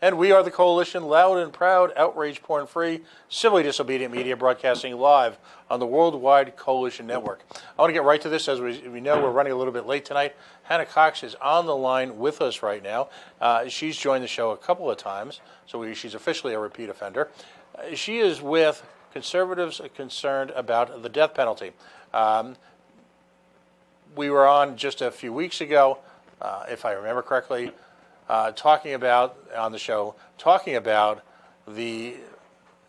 And we are the Coalition, loud and proud, outrage porn-free, civilly disobedient media broadcasting live on the Worldwide Coalition Network. I want to get right to this. As we know, we're running a little bit late tonight. Hannah Cox is on the line with us right now. She's joined the show a couple of times, so she's officially a repeat offender. She is with conservatives concerned about the death penalty. We were on just a few weeks ago, if I remember correctly, talking about the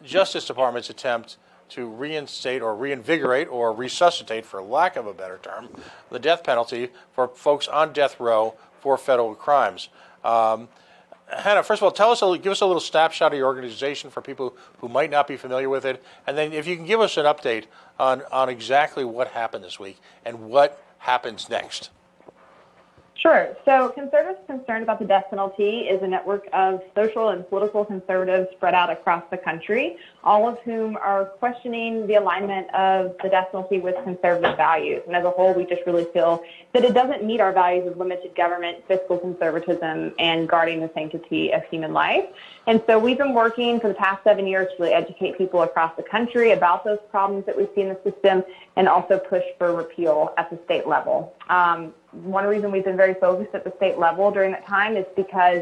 Justice Department's attempt to reinstate or reinvigorate or resuscitate, for lack of a better term, the death penalty for folks on death row for federal crimes. Hannah, first of all, give us a little snapshot of your organization for people who might not be familiar with it, and then if you can give us an update on exactly what happened this week and what happens next. Sure. So Conservatives Concerned About the Death Penalty is a network of social and political conservatives spread out across the country, all of whom are questioning the alignment of the death penalty with conservative values. And as a whole, we just really feel that it doesn't meet our values of limited government, fiscal conservatism, and guarding the sanctity of human life. And so we've been working for the past 7 years to really educate people across the country about those problems that we see in the system and also push for repeal at the state level. One reason we've been very focused at the state level during that time is because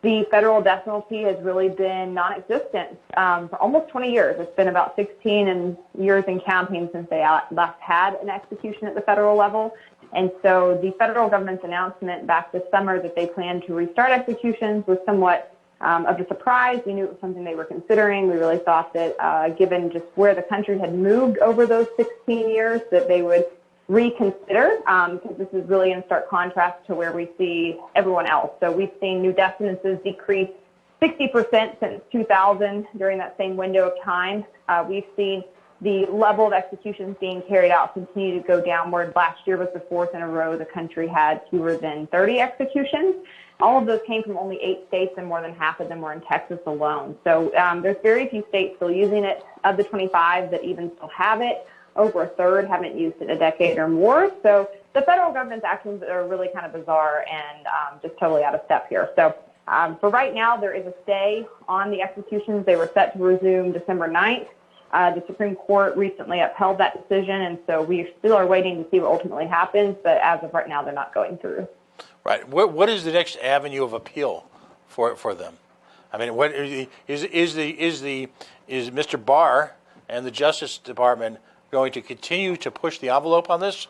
the federal death penalty has really been non-existent for almost 20 years. It's been about 16 years and counting since they last had an execution at the federal level. And so the federal government's announcement back this summer that they plan to restart executions was somewhat of a surprise. We knew it was something they were considering. We really thought that given just where the country had moved over those 16 years, that they would reconsider, because this is really in stark contrast to where we see everyone else. So we've seen new death sentences decrease 60% since 2000 during that same window of time. We've seen the level of executions being carried out continue to go downward. Last year was the fourth in a row the country had fewer than 30 executions. All of those came from only 8 states, and more than half of them were in Texas alone. So there's very few states still using it. Of the 25 that even still have it, over a third haven't used it in a decade or more. So the federal government's actions are really kind of bizarre and just totally out of step here. So for right now, there is a stay on the executions. They were set to resume December 9th. The Supreme Court recently upheld that decision, and so we still are waiting to see what ultimately happens. But as of right now, they're not going through. Right. What is the next avenue of appeal for them? I mean, what is Mr. Barr and the Justice Department going to continue to push the envelope on this?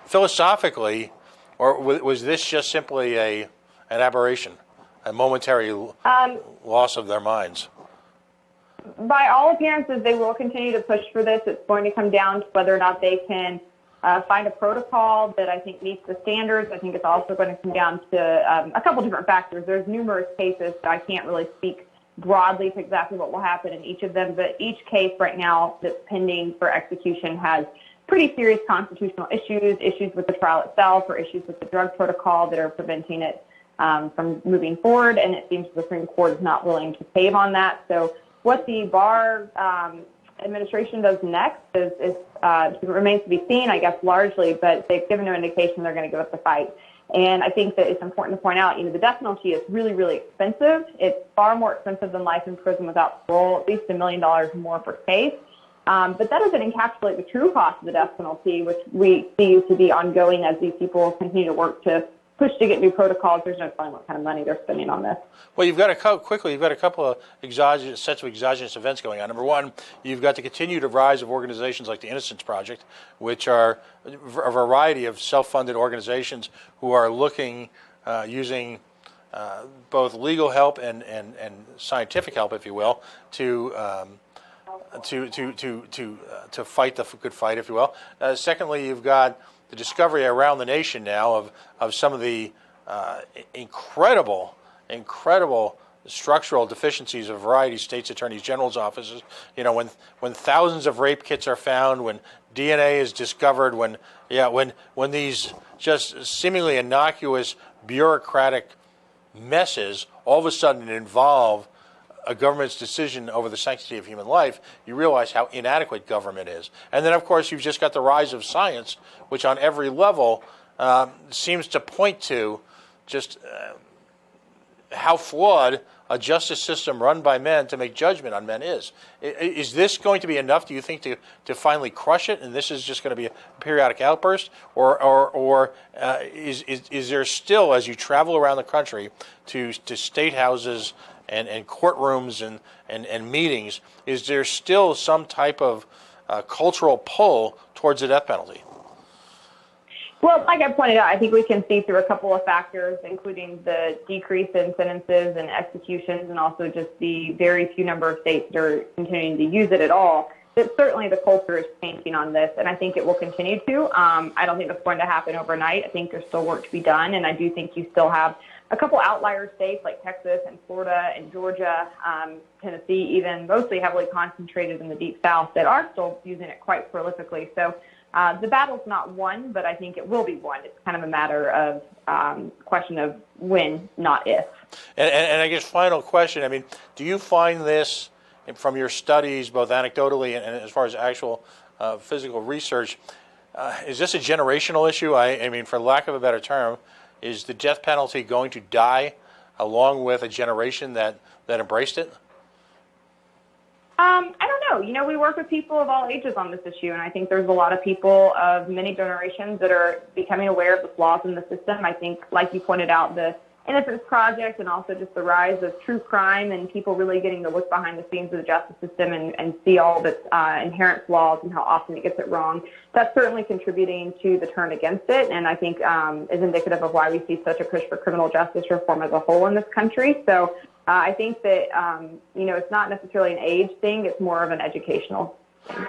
Philosophically, or was this just simply an aberration, a momentary loss of their minds? By all appearances, they will continue to push for this. It's going to come down to whether or not they can find a protocol that I think meets the standards. I think it's also going to come down to a couple different factors. There's numerous cases, so I can't really speak broadly to exactly what will happen in each of them, but each case right now that's pending for execution has pretty serious constitutional issues with the trial itself, or issues with the drug protocol that are preventing it from moving forward, and it seems the Supreme Court is not willing to cave on that. So what the Barr administration does next is remains to be seen, I guess, largely, but they've given no indication they're going to give up the fight. And I think that it's important to point out, the death penalty is really, really expensive. It's far more expensive than life in prison without parole, at least $1 million more per case. But that doesn't encapsulate the true cost of the death penalty, which we see to be ongoing as these people continue to work to push to get new protocols. There's no telling what kind of money they're spending on this. Well, you've got a couple of sets of exogenous events going on. Number one, you've got the continued rise of organizations like the Innocence Project, which are a variety of self-funded organizations who are looking, using both legal help and scientific help, if you will, to fight the good fight, if you will. Secondly, you've got the discovery around the nation now of some of the incredible structural deficiencies of a variety of states' attorneys general's offices. When thousands of rape kits are found, when DNA is discovered, when these just seemingly innocuous bureaucratic messes all of a sudden involve a government's decision over the sanctity of human life, you realize how inadequate government is. And then, of course, you've just got the rise of science, which on every level seems to point to just how flawed a justice system run by men to make judgment on men is. Is this going to be enough, do you think, to finally crush it, and this is just going to be a periodic outburst? Or is there still, as you travel around the country to state houses and courtrooms and meetings, is there still some type of cultural pull towards the death penalty? Well, like I pointed out, I think we can see through a couple of factors, including the decrease in sentences and executions, and also just the very few number of states that are continuing to use it at all, that certainly the culture is changing on this, and I think it will continue to. I don't think that's going to happen overnight. I think there's still work to be done, and I do think you still have a couple outlier states like Texas and Florida and Georgia, Tennessee, even mostly heavily concentrated in the Deep South, that are still using it quite prolifically. So the battle's not won, but I think it will be won. It's kind of a matter of question of when, not if. And I guess final question, I mean, do you find this from your studies, both anecdotally and as far as actual physical research, is this a generational issue? I mean, for lack of a better term, is the death penalty going to die along with a generation that embraced it? I don't know. You know, we work with people of all ages on this issue, and I think there's a lot of people of many generations that are becoming aware of the flaws in the system. I think, like you pointed out, the Innocence Project and also just the rise of true crime and people really getting to look behind the scenes of the justice system and see all of its inherent flaws and how often it gets it wrong. That's certainly contributing to the turn against it, and I think is indicative of why we see such a push for criminal justice reform as a whole in this country. So I think that, you know, it's not necessarily an age thing. It's more of an educational thing.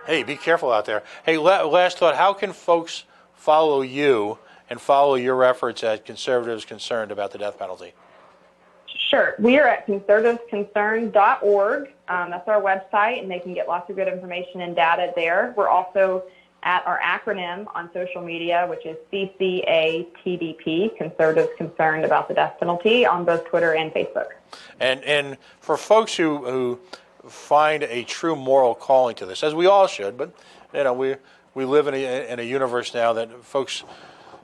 Hey, be careful out there. Hey, last thought, how can folks follow you and follow your efforts at Conservatives Concerned about the death penalty? Sure. We are at conservativesconcerned.org. That's our website, and they can get lots of good information and data there. We're also at our acronym on social media, which is CCATDP, Conservatives Concerned About the Death Penalty, on both Twitter and Facebook. And for folks who find a true moral calling to this, as we all should, but you know, we live in a universe now that folks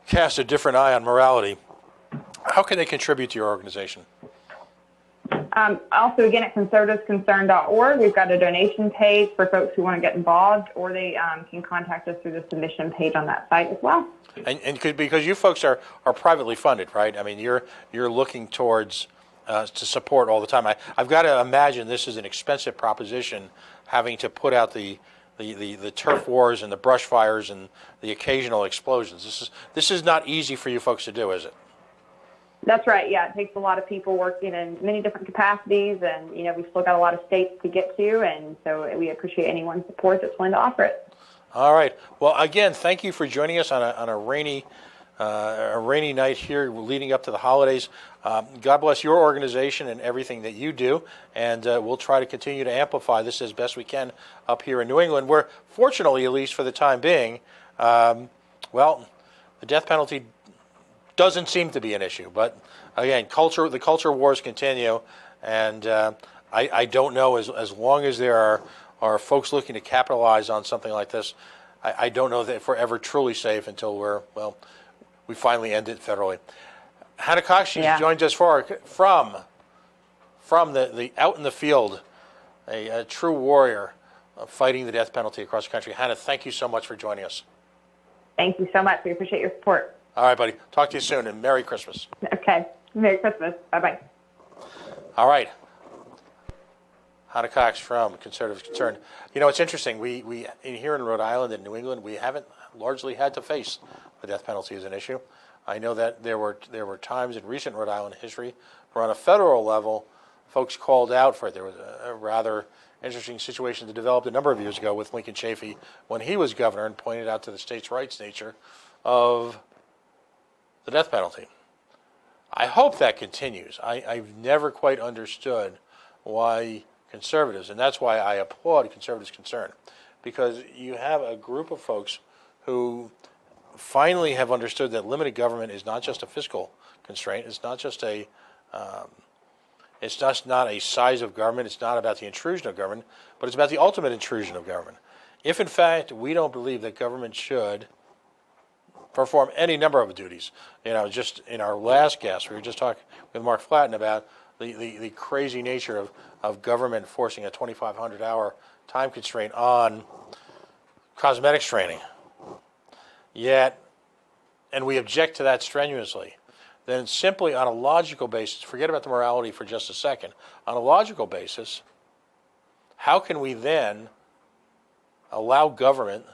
cast a different eye on morality. How can they contribute to your organization? Also, again, at conservativesconcerned.org, we've got a donation page for folks who want to get involved, or they can contact us through the submission page on that site as well. And because you folks are privately funded, right? I mean, you're looking towards to support all the time. I've got to imagine this is an expensive proposition, having to put out the turf wars and the brush fires and the occasional explosions. This is not easy for you folks to do, is it? That's right. Yeah, it takes a lot of people working in many different capacities, and you know, we've still got a lot of states to get to, and so we appreciate anyone's support that's willing to offer it. All right. Well, again, thank you for joining us on a rainy night here leading up to the holidays. God bless your organization and everything that you do, and we'll try to continue to amplify this as best we can up here in New England, where, fortunately, at least for the time being, well, the death penalty doesn't seem to be an issue. But again, the culture wars continue, and I don't know, as long as there are folks looking to capitalize on something like this, I don't know that if we're ever truly safe until we finally end it federally. Hannah Cox, she's joined us from the out in the field, a true warrior fighting the death penalty across the country. Hannah, thank you so much for joining us. Thank you so much. We appreciate your support. All right, buddy. Talk to you soon, and Merry Christmas. Okay. Merry Christmas. Bye-bye. All right. Hannah Cox from Conservatives Concerned. You know, it's interesting. We here in Rhode Island and New England, we haven't largely had to face the death penalty as an issue. I know that there were times in recent Rhode Island history where on a federal level, folks called out for it. There was a rather interesting situation that developed a number of years ago with Lincoln Chafee when he was governor and pointed out to the states' rights nature of the death penalty. I hope that continues. I've never quite understood why conservatives, and that's why I applaud Conservatives Concerned, because you have a group of folks who finally have understood that limited government is not just a fiscal constraint. It's not just not a size of government. It's not about the intrusion of government, but it's about the ultimate intrusion of government. If in fact we don't believe that government should, perform any number of duties. Just in our last guest, we were just talking with Mark Flatten about the crazy nature of government forcing a 2,500-hour time constraint on cosmetics training. Yet, and we object to that strenuously, then simply on a logical basis, forget about the morality for just a second, on a logical basis, how can we then allow government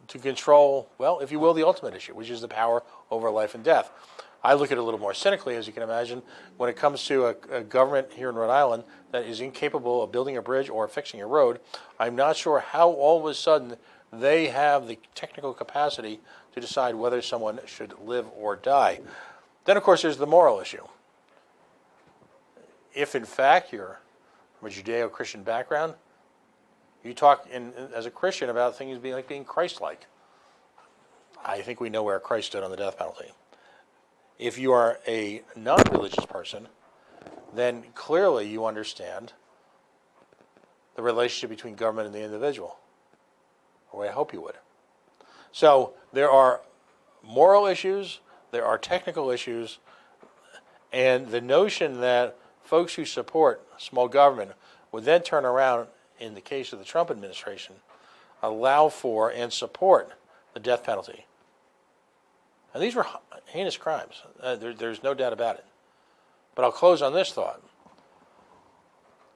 to control, well, if you will, the ultimate issue, which is the power over life and death? I look at it a little more cynically, as you can imagine, when it comes to a government here in Rhode Island that is incapable of building a bridge or fixing a road. I'm not sure how all of a sudden they have the technical capacity to decide whether someone should live or die. Then, of course, there's the moral issue. If, in fact, you're from a Judeo-Christian background, you talk as a Christian about things being Christ-like. I think we know where Christ stood on the death penalty. If you are a non-religious person, then clearly you understand the relationship between government and the individual, or I hope you would. So there are moral issues, there are technical issues, and the notion that folks who support small government would then turn around, in the case of the Trump administration, allow for and support the death penalty. And these were heinous crimes. There's no doubt about it. But I'll close on this thought.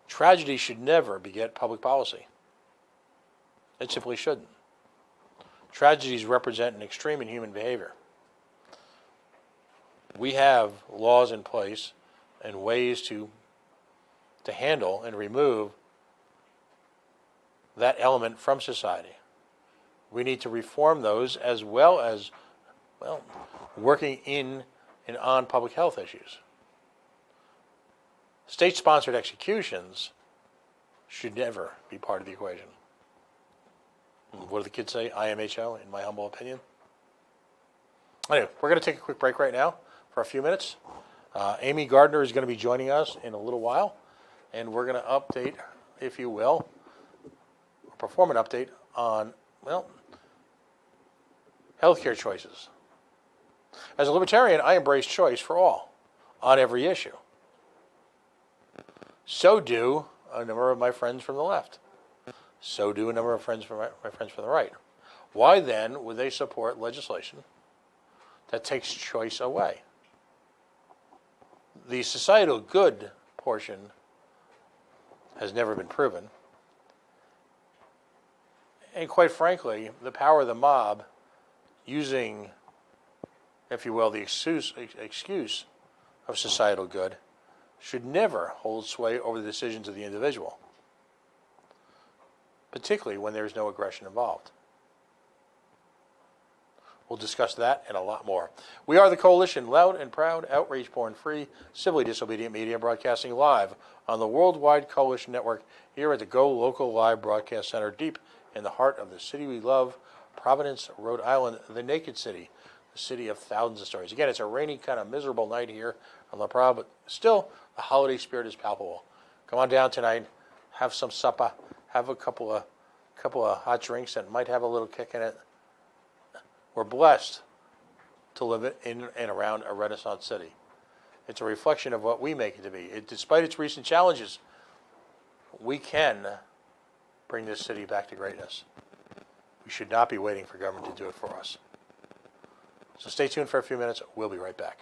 Tragedy should never beget public policy. It simply shouldn't. Tragedies represent an extreme in human behavior. We have laws in place and ways to handle and remove that element from society. We need to reform those as well as, working in and on public health issues. State-sponsored executions should never be part of the equation. What do the kids say? IMHO, in my humble opinion. Anyway, we're going to take a quick break right now for a few minutes. Amy Gardner is going to be joining us in a little while, and we're going to update, if you will, or perform an update on, healthcare choices. As a libertarian, I embrace choice for all on every issue. So do a number of my friends from the left. So do a number of my friends from the right. Why then would they support legislation that takes choice away? The societal good portion has never been proven. And quite frankly, the power of the mob using, if you will, the excuse of societal good should never hold sway over the decisions of the individual, particularly when there's no aggression involved. We'll discuss that and a lot more. We are the Coalition, loud and proud, outrage-born free, civilly disobedient media, broadcasting live on the Worldwide Coalition Network here at the Go Local Live Broadcast Center, deep in the heart of the city we love, Providence, Rhode Island, the Naked City, the city of thousands of stories. Again, it's a rainy, kind of miserable night here on La Prov, but still, the holiday spirit is palpable. Come on down tonight, have some supper, have a couple of hot drinks that might have a little kick in it. We're blessed to live in and around a Renaissance city. It's a reflection of what we make it to be. Despite its recent challenges, we can bring this city back to greatness. We should not be waiting for government to do it for us. So stay tuned for a few minutes. We'll be right back.